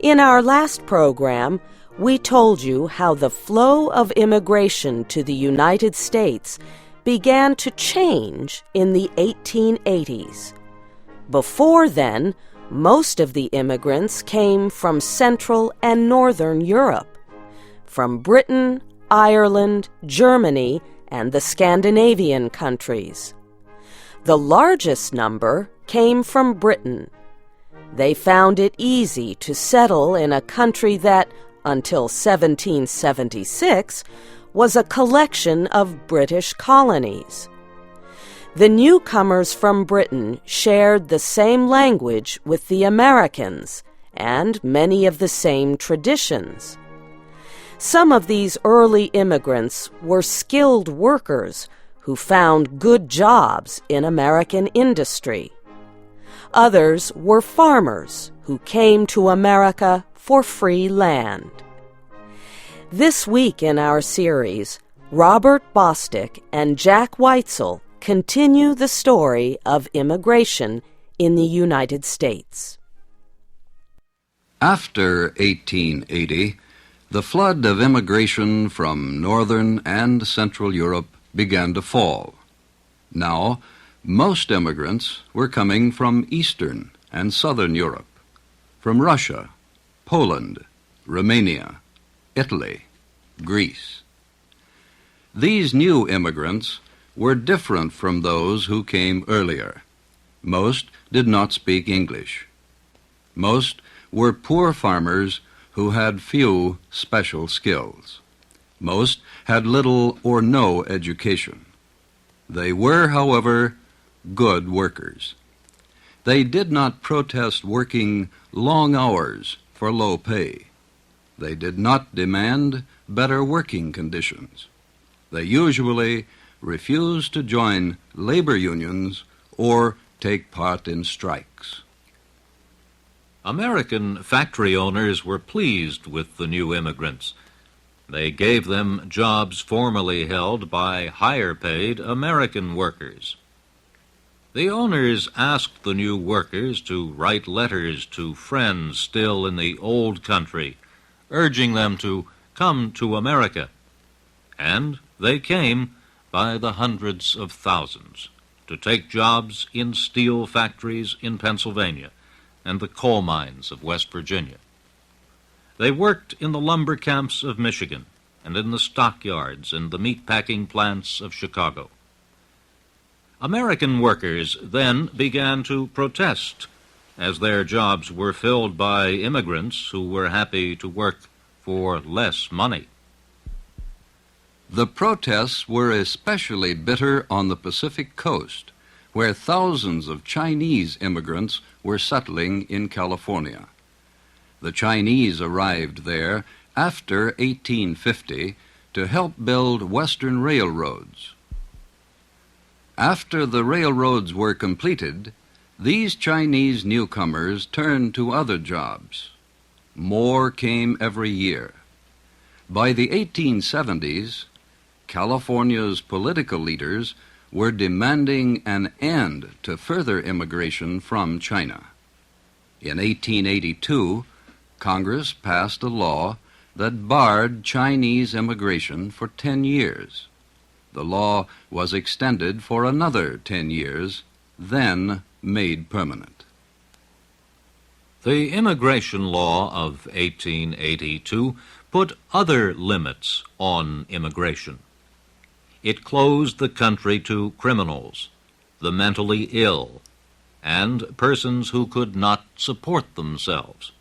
In our last program, we told you how the flow of immigration to the United States began to change in the 1880s. Before then, most of the immigrants came from Central and Northern Europe, from Britain, Ireland, Germany, and the Scandinavian countries. The largest number came from Britain. They found it easy to settle in a country that, until 1776, was a collection of British colonies. The newcomers from Britain shared the same language with the Americans and many of the same traditions. Some of these early immigrants were skilled workers who found good jobs in American industry. Others were farmers who came to America for free land. This week in our series, Robert Bostick and Jack Weitzel continue the story of immigration in the United States. After 1880, the flood of immigration from Northern and Central Europe began to fall. Now, most immigrants were coming from Eastern and Southern Europe, from Russia, Poland, Romania, Italy, Greece. These new immigrants were different from those who came earlier. Most did not speak English. Most were poor farmers who had few special skills. Most had little or no education. They were, however, good workers. They did not protest working long hours for low pay. They did not demand better working conditions. They usually refused to join labor unions or take part in strikes. American factory owners were pleased with the new immigrants. They gave them jobs formerly held by higher-paid American workers. The owners asked the new workers to write letters to friends still in the old country, urging them to come to America. And they came by the hundreds of thousands to take jobs in steel factories in Pennsylvania and the coal mines of West Virginia. They worked in the lumber camps of Michigan and in the stockyards and the meatpacking plants of Chicago. American workers then began to protest as their jobs were filled by immigrants who were happy to work for less money. The protests were especially bitter on the Pacific Coast, where thousands of Chinese immigrants were settling in California. The Chinese arrived there after 1850 to help build Western railroads. After the railroads were completed, these Chinese newcomers turned to other jobs. More came every year. By the 1870s, California's political leaders were demanding an end to further immigration from China. In 1882, Congress passed a law that barred Chinese immigration for 10 years. The law was extended for another 10 years, then made permanent. The immigration law of 1882 put other limits on immigration. It closed the country to criminals, the mentally ill, and persons who could not support themselves.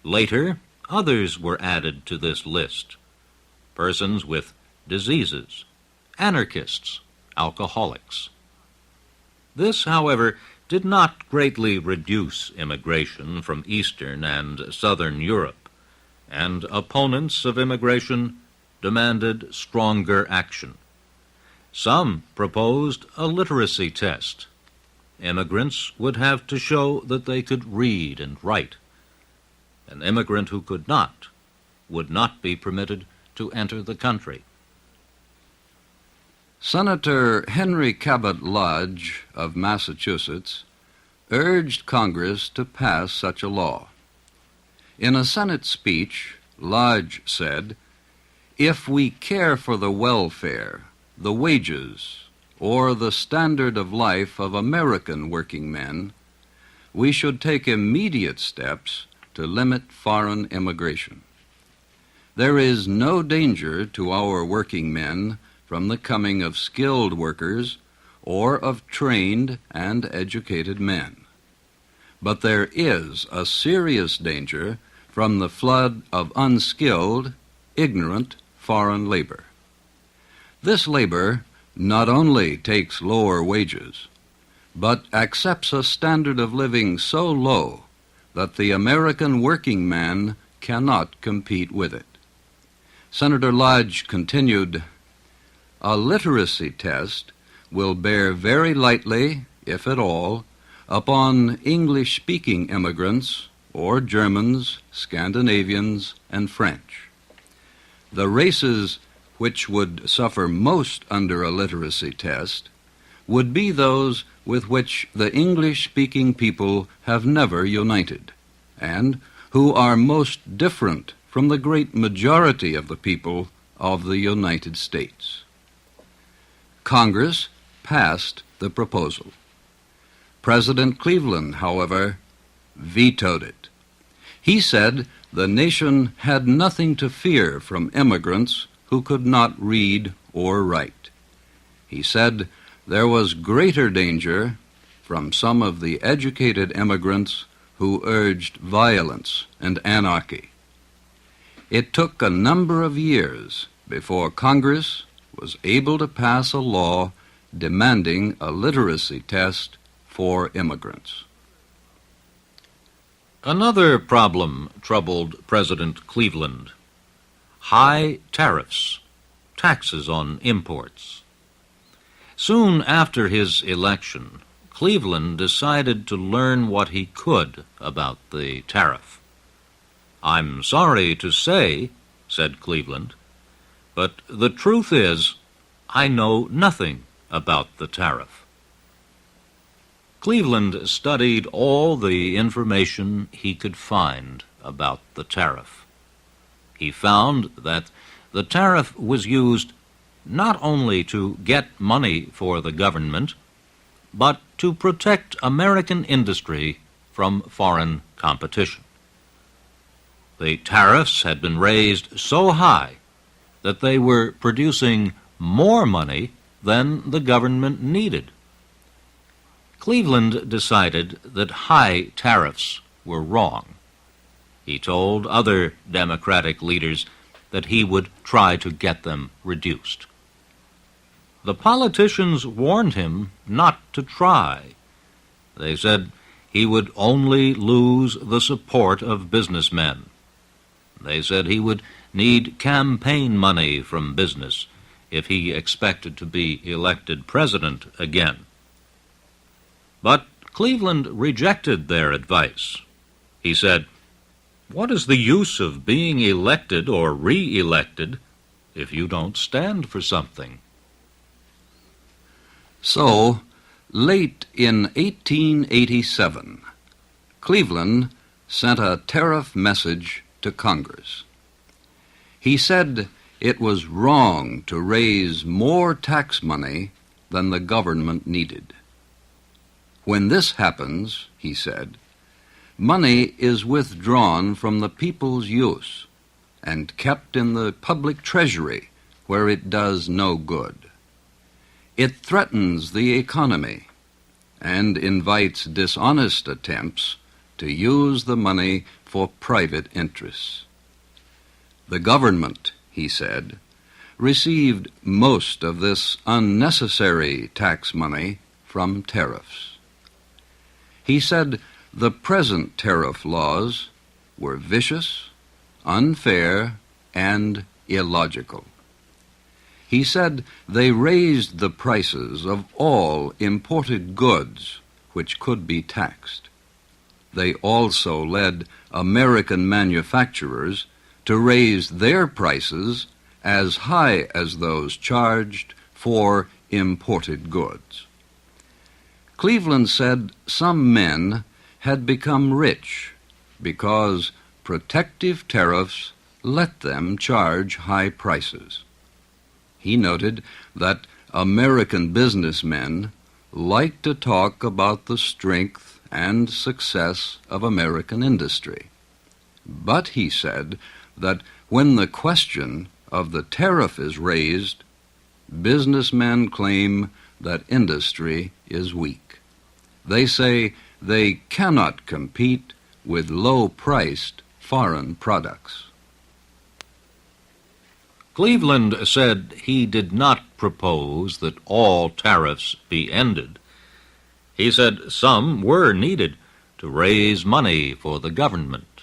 Later, others were added to this list: persons with diseases, anarchists, alcoholics. This, however, did not greatly reduce immigration from Eastern and Southern Europe, and opponents of immigration demanded stronger action. Some proposed a literacy test. Immigrants would have to show that they could read and write. An immigrant who could not would not be permitted to enter the country. Senator Henry Cabot Lodge of Massachusetts urged Congress to pass such a law. In a Senate speech, Lodge said, "If we care for the welfare, the wages, or the standard of life of American working men, we should take immediate steps to limit foreign immigration. There is no danger to our working men from the coming of skilled workers or of trained and educated men. But there is a serious danger from the flood of unskilled, ignorant foreign labor. This labor not only takes lower wages, but accepts a standard of living so low that the American working man cannot compete with it." Senator Lodge continued, "A literacy test will bear very lightly, if at all, upon English-speaking immigrants or Germans, Scandinavians, and French. The races which would suffer most under a literacy test would be those with which the English-speaking people have never united, and who are most different from the great majority of the people of the United States." Congress passed the proposal. President Cleveland, however, vetoed it. He said the nation had nothing to fear from immigrants who could not read or write. He said there was greater danger from some of the educated immigrants who urged violence and anarchy. It took a number of years before Congress was able to pass a law demanding a literacy test for immigrants. Another problem troubled President Cleveland: high tariffs, taxes on imports. Soon after his election, Cleveland decided to learn what he could about the tariff. "I'm sorry to say," said Cleveland, "but the truth is, I know nothing about the tariff." Cleveland studied all the information he could find about the tariff. He found that the tariff was used not only to get money for the government, but to protect American industry from foreign competition. The tariffs had been raised so high that they were producing more money than the government needed. Cleveland decided that high tariffs were wrong. He told other Democratic leaders that he would try to get them reduced. The politicians warned him not to try. They said he would only lose the support of businessmen. They said he would need campaign money from business if he expected to be elected president again. But Cleveland rejected their advice. He said, "What is the use of being elected or re-elected if you don't stand for something?" So, late in 1887, Cleveland sent a tariff message to Congress. He said it was wrong to raise more tax money than the government needed. "When this happens," he said, "money is withdrawn from the people's use and kept in the public treasury where it does no good. It threatens the economy and invites dishonest attempts to use the money for private interests. The government," he said, "received most of this unnecessary tax money from tariffs." He said the present tariff laws were vicious, unfair, and illogical. He said they raised the prices of all imported goods which could be taxed. They also led American manufacturers to raise their prices as high as those charged for imported goods. Cleveland said some men had become rich because protective tariffs let them charge high prices. He noted that American businessmen like to talk about the strength and success of American industry. But he said that when the question of the tariff is raised, businessmen claim that industry is weak. They say they cannot compete with low-priced foreign products. Cleveland said he did not propose that all tariffs be ended. He said some were needed to raise money for the government.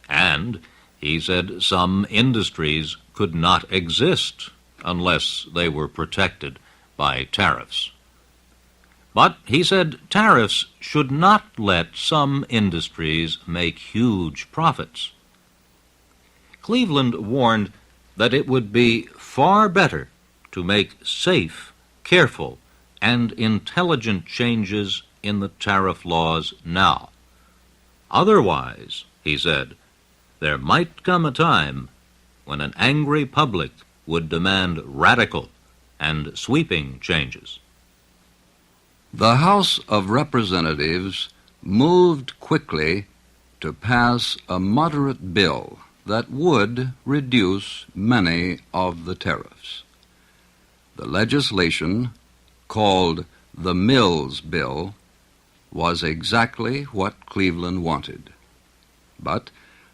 And he said some industries could not exist unless they were protected by tariffs. But he said tariffs should not let some industries make huge profits. Cleveland warned that it would be far better to make safe, careful, and intelligent changes in the tariff laws now. Otherwise, he said, there might come a time when an angry public would demand radical and sweeping changes. The House of Representatives moved quickly to pass a moderate bill that would reduce many of the tariffs. The legislation, called the Mills Bill, was exactly what Cleveland wanted. But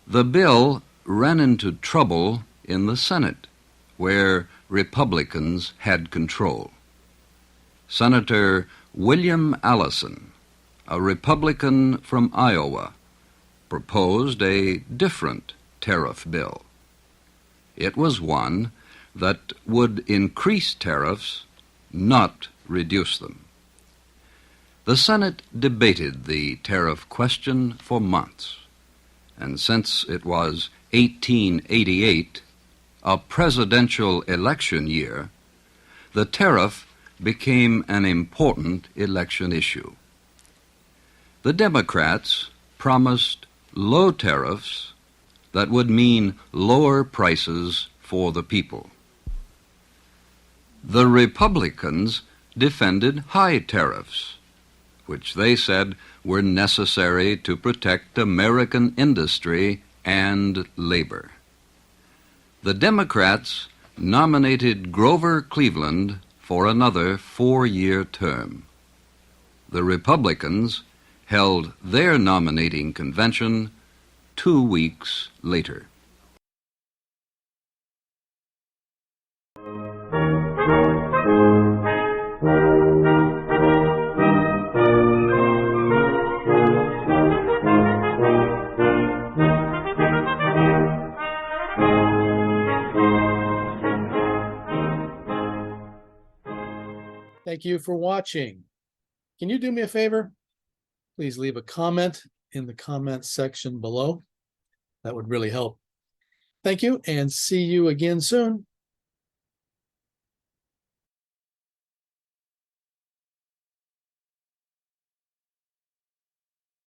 the bill ran into trouble in the Senate, where Republicans had control. Senator William Allison, a Republican from Iowa, proposed a different tariff bill. It was one that would increase tariffs, not reduce them. The Senate debated the tariff question for months, and since it was 1888, a presidential election year, the tariff became an important election issue. The Democrats promised low tariffs that would mean lower prices for the people. The Republicans defended high tariffs, which they said were necessary to protect American industry and labor. The Democrats nominated Grover Cleveland for another 4-year term. The Republicans held their nominating convention 2 weeks later. Thank you for watching. Can you do me a favor? Please leave a comment in the comment section below. That would really help. Thank you, and see you again soon.